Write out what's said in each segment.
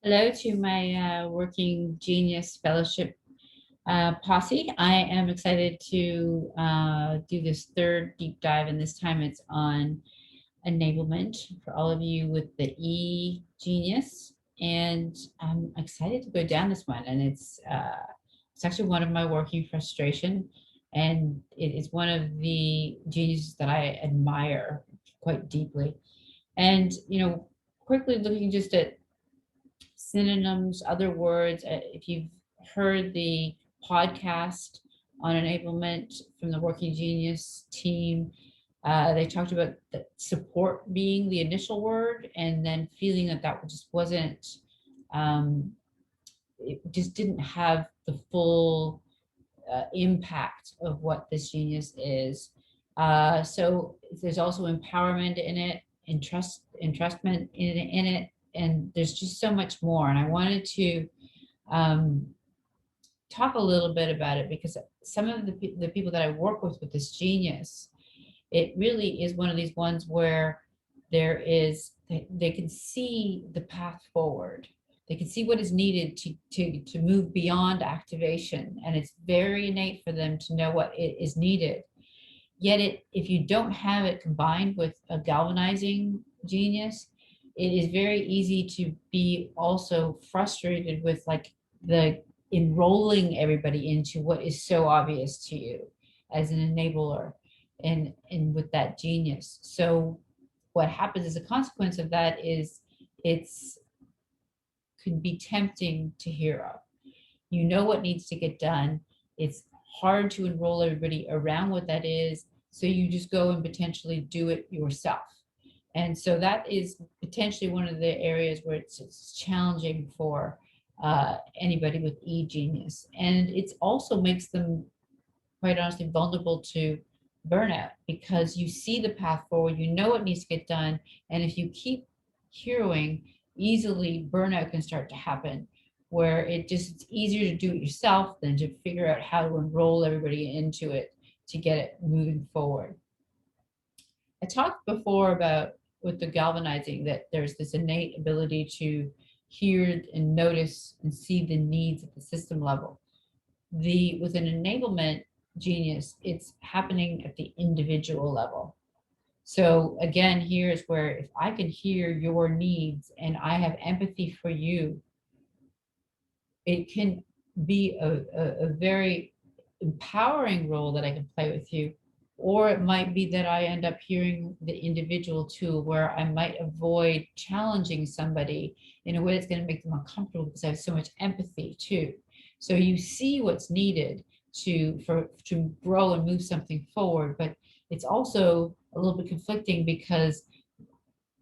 Hello to my Working Genius Fellowship posse. I am excited to do this third deep dive, and this time it's on enablement for all of you with the E Genius. And I'm excited to go down this one. And it's actually one of my working frustration, and it is one of the geniuses that I admire quite deeply. And quickly looking just at synonyms, other words. If you've heard the podcast on enablement from the Working Genius team, they talked about the support being the initial word, and then feeling that that just wasn't, it just didn't have the full impact of what this genius is. So there's also empowerment in it, entrustment in it, and there's just so much more. And I wanted to um, talk a little bit about it because some of the people that I work with this genius, it really is one of these ones where they can see the path forward. They can see what is needed to move beyond activation, and it's very innate for them to know what it is needed. Yet if you don't have it combined with a galvanizing genius, it is very easy to be also frustrated with like the enrolling everybody into what is so obvious to you as an enabler and with that genius. So what happens as a consequence of that is it's could be tempting to hear of. You know what needs to get done. It's hard to enroll everybody around what that is. So you just go and potentially do it yourself. And so that is potentially one of the areas where it's challenging for anybody with e-genius. And it also makes them, quite honestly, vulnerable to burnout because you see the path forward, you know what needs to get done. And if you keep heroing, easily burnout can start to happen where it's easier to do it yourself than to figure out how to enroll everybody into it to get it moving forward. I talked before about with the galvanizing that there's this innate ability to hear and notice and see the needs at the system level. With an enablement genius, it's happening at the individual level. So again, here's where if I can hear your needs and I have empathy for you, it can be a very empowering role that I can play with you. Or it might be that I end up hearing the individual too, where I might avoid challenging somebody in a way that's going to make them uncomfortable because I have so much empathy too. So you see what's needed to grow and move something forward, but it's also a little bit conflicting because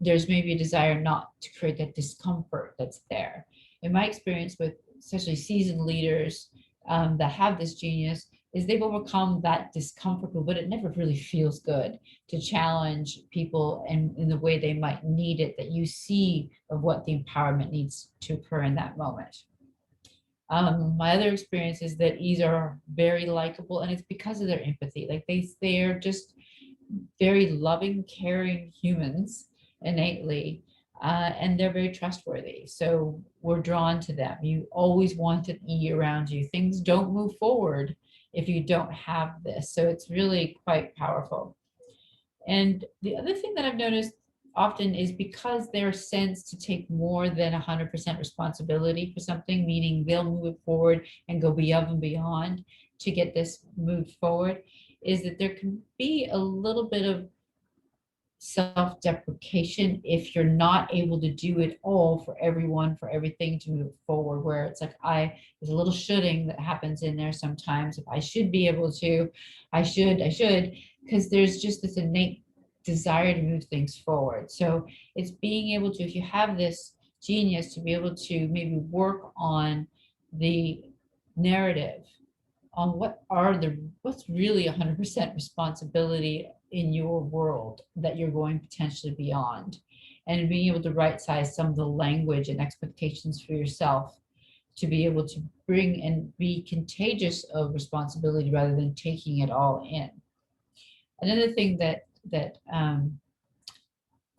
there's maybe a desire not to create that discomfort that's there. In my experience with especially seasoned leaders that have this genius, is they've overcome that discomfort, but it never really feels good to challenge people in the way they might need it, that you see of what the empowerment needs to occur in that moment. My other experience is that E's are very likable, and it's because of their empathy. Like they're just very loving, caring humans innately, and they're very trustworthy. So we're drawn to them. You always want an E around you. Things don't move forward if you don't have this. So it's really quite powerful. And the other thing that I've noticed often is because they're sensed to take more than 100% responsibility for something, meaning they'll move it forward and go above and beyond to get this moved forward, is that there can be a little bit of self-deprecation if you're not able to do it all for everyone, for everything to move forward, where it's like there's a little shoulding that happens in there sometimes. If I should be able to, I should, because there's just this innate desire to move things forward. So it's being able to, if you have this genius, to be able to maybe work on the narrative on what's really 100% responsibility in your world that you're going potentially beyond, and being able to right size some of the language and expectations for yourself to be able to bring and be contagious of responsibility rather than taking it all in. Another thing that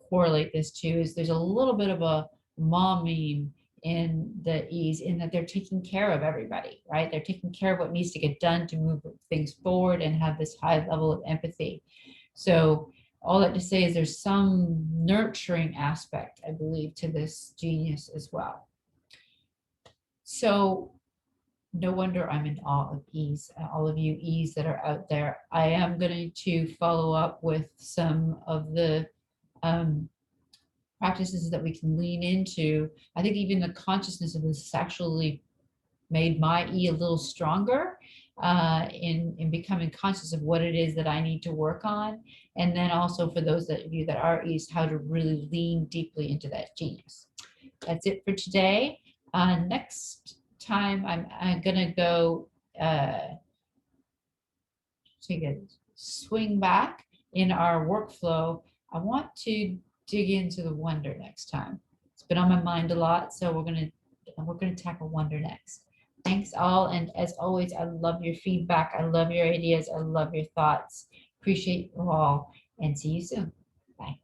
correlate this to is there's a little bit of a mom meme in the E's, in that they're taking care of everybody, right? They're taking care of what needs to get done to move things forward and have this high level of empathy. So all that to say is there's some nurturing aspect, I believe, to this genius as well. So no wonder I'm in awe of E's, all of you E's that are out there. I am going to follow up with some of the practices that we can lean into. I think even the consciousness of this actually made my E a little stronger in becoming conscious of what it is that I need to work on. And then also for those of you that are E's, how to really lean deeply into that genius. That's it for today. Next time, I'm gonna go take a swing back in our workflow. I want to dig into the wonder next time. It's been on my mind a lot, so we're gonna tackle wonder next. Thanks all, and as always, I love your feedback. I love your ideas. I love your thoughts. Appreciate you all, and see you soon. Bye.